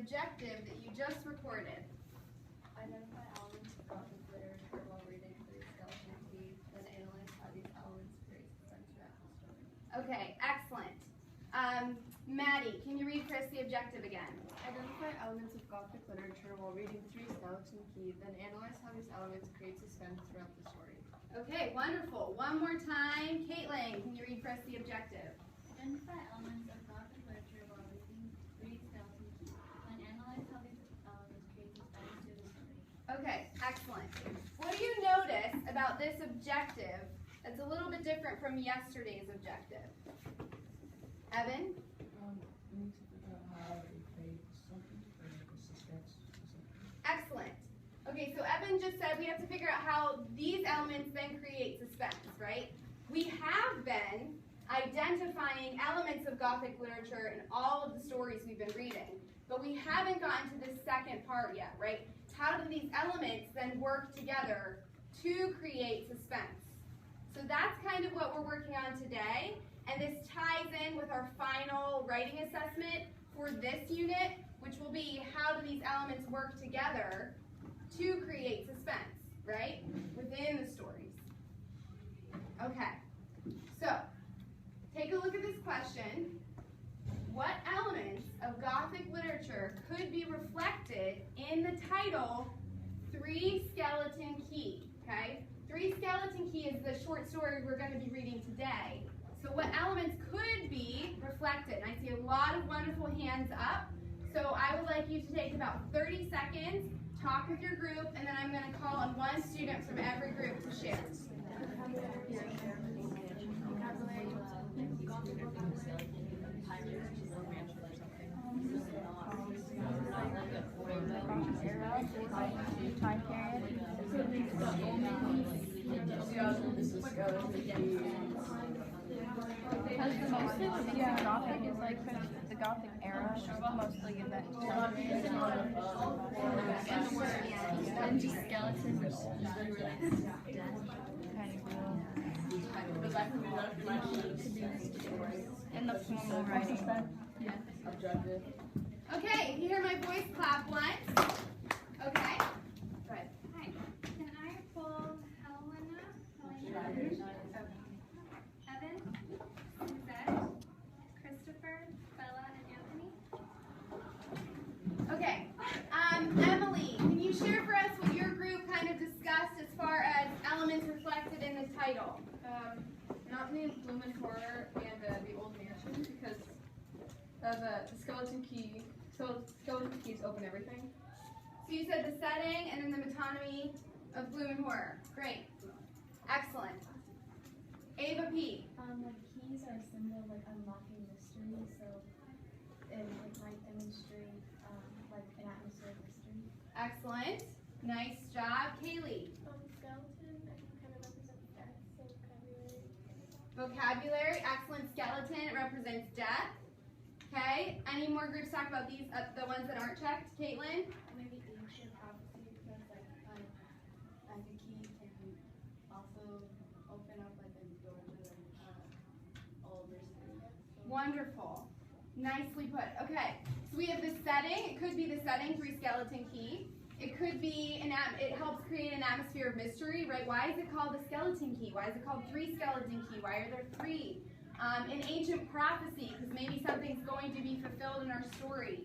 objective that you just recorded. Identify elements of Gothic literature while reading through Skeleton Key, then analyze how these elements create suspense throughout the story. Okay, excellent. Maddie, can you read Chris the objective again? Identify elements of Gothic literature while reading through Skeleton Key, then analyze how these elements create suspense throughout the story. Okay, wonderful. One more time. Caitlin, can you read Chris the objective? Identify elements of Gothic literature while reading through Skeleton Key, then analyze how these elements create suspense through the story. Okay, excellent. What do you notice about this objective that's a little bit different from yesterday's objective? Evan? We need to figure out how they create something or make a suspense. Excellent. Okay, so Evan just said we have to figure out how these elements then create suspense, right? We have been identifying elements of Gothic literature in all of the stories we've been reading, but we haven't gotten to the second part yet, right? How do these elements then work together to create suspense? So that's kind of what we're working on today, and this ties in with our final writing assessment for this unit, which will be how do these elements work together to create suspense, right, within the stories. Okay, so take a look at this question. What elements of Gothic literature could be reflected in the title, Three Skeleton Key, okay? Three Skeleton Key is the short story we're going to be reading today. So what elements could be reflected? And I see a lot of wonderful hands up. So I would like you to take about 30 seconds, talk with your group, and then I'm going to call on one student from every group to share. Time period. Because the most of Gothic is like the Gothic era, mostly in that And just skeleton usually relates to death. In the formal writing. Yeah. Okay, you hear my voice clap once. Okay, good. Hi, can I pull Helena, Evan, Suzette, Christopher, Bella, and Anthony? Okay, Emily, can you share for us what your group kind of discussed as far as elements reflected in the title? Not the Bloom and Horror and the Old Mansion, because the Skeleton Key, Skeleton Keys open everything. So you said the setting and then the metonymy of Bloom and Horror. Great. Excellent. Ava P. Like keys are a symbol of like unlocking mystery, so it might demonstrate like an atmosphere of mystery. Excellent. Nice job. Kaylee. Skeleton, I think kind of represents death, so vocabulary. Vocabulary. Excellent. Skeleton. It represents death. Okay. Any more groups talk about these, the ones that aren't checked? Caitlin? Maybe ancient prophecy, because like a key can also open up like a door to old mystery. Wonderful. Nicely put. Okay. So we have the setting. It could be the setting, Three Skeleton Key. It could be, it helps create an atmosphere of mystery, right? Why is it called the Skeleton Key? Why is it called Three Skeleton Key? Why are there three? In ancient prophecy, because maybe something's going to be fulfilled in our story.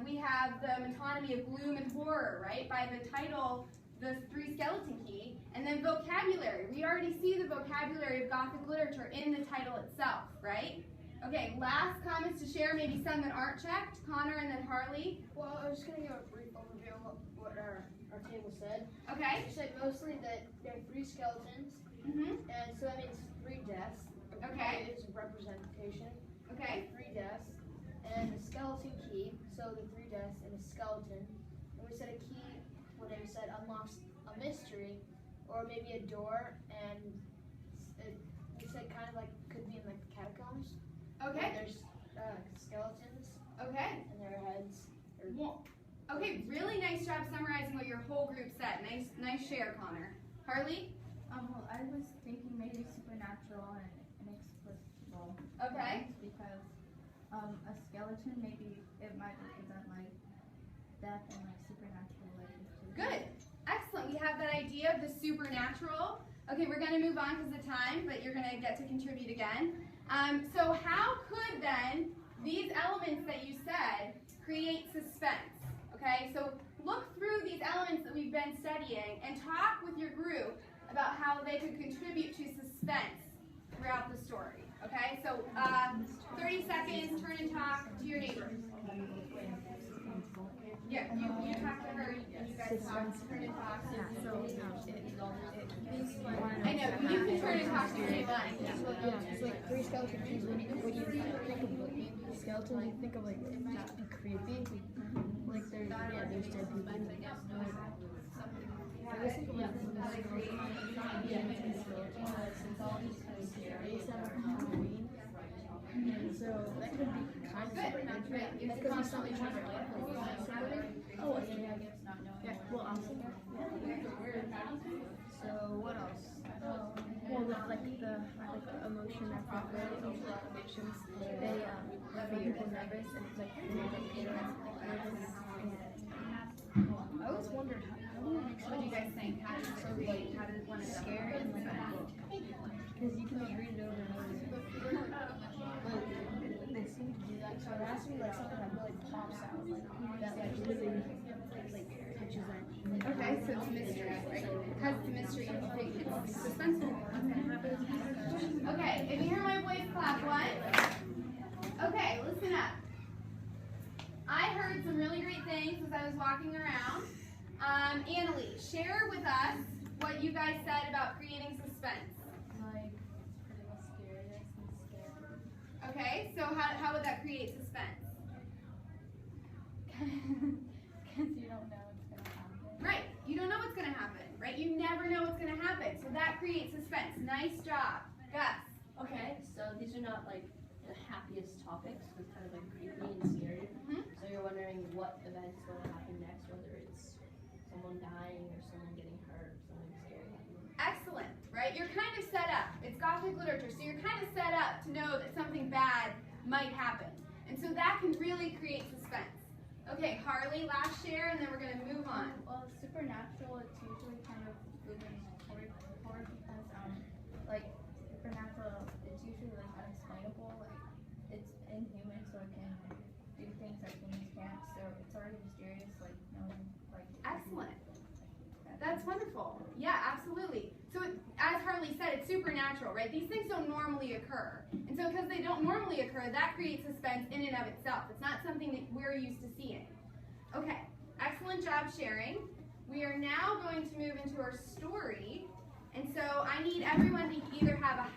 We have the metonymy of Gloom and Horror, right? By the title, the Three Skeleton Key. And then vocabulary. We already see the vocabulary of Gothic literature in the title itself, right? Okay, last comments to share, maybe some that aren't checked. Connor and then Harley. Well, I was just going to give a brief overview of what our table said. Okay. It said mostly that there are three skeletons, and so that means three deaths. Okay. It's a representation. Okay. Three deaths, and the skeleton key, so the three deaths and a skeleton. And we said a key, what they said, unlocks a mystery, or maybe a door, and we said kind of like, could be in like catacombs. Okay. There's skeletons. Okay. And their heads. Well, okay, really nice job summarizing what your whole group said. Nice share, Connor. Harley? Well, I was thinking maybe supernatural and inexplicable. Okay. Because a skeleton, maybe it might represent like death and like supernatural life. Good. Excellent. We have that idea of the supernatural. Okay, we're going to move on because of time, but you're going to get to contribute again. So how could then these elements that you said create suspense? Okay, so look through these elements that we've been studying and talk with your group about how they could contribute to suspense throughout the story. Okay, so 30 seconds, turn and talk to your neighbors. Yeah, you talk to her, and you guys talk, turn and talk. I know, you can turn and talk to your neighbor. It's like three skeleton keys. When you think of like skeletons, you think of like creepy. Like there's dead people. I always think of like Halloween. And so that could be kind of supernatural. That could be something trying to somebody. Oh, yeah. Well, awesome. So what else? Well, with like the emotion after emotions, they make people nervous, and it's like nervous. I always wondered how do you make What do you guys think? How does it want to scare and like because you can like read it over and over. Like they seem to do that, so it has to be like something that really pops out, like that like really like touches it. Okay, so it's a mystery, right? Because it's a mystery, you think it's suspenseful. Okay, if you hear my voice, clap one. Okay, listen up. I heard some really great things as I was walking around. Annalise, share with us what you guys said about creating suspense. Like, pretty mysterious and scary. Okay, so how would that create suspense? Because you don't know what's going to happen. Right, you don't know what's going to happen, right? You never know what's going to happen, so that creates suspense. Nice job. Gus. Okay, so these are not like the happiest topics. It's kind of like creepy and scary. Mhm. So you're wondering what event's going to happen next, whether it's someone dying or someone getting hurt, something scary happening. Excellent, right? You're kind of set up. It's Gothic literature, so you're kind of set up to know that something bad might happen. And so that can really create suspense. Okay, Harley, last share, and then we're going to move on. Well, supernatural, it's usually kind of moving forward because, like, supernatural, it's usually, like, unexplainable. Like, it's inhuman, so it can do things that humans can't. So it's already mysterious, like, no one, like... Excellent. That's wonderful. Yeah, absolutely. So as Harley said, it's supernatural, right? These things don't normally occur. And so because they don't normally occur, that creates suspense in and of itself. It's not something that we're used to seeing. Okay, excellent job sharing. We are now going to move into our story. And so I need everyone to either have a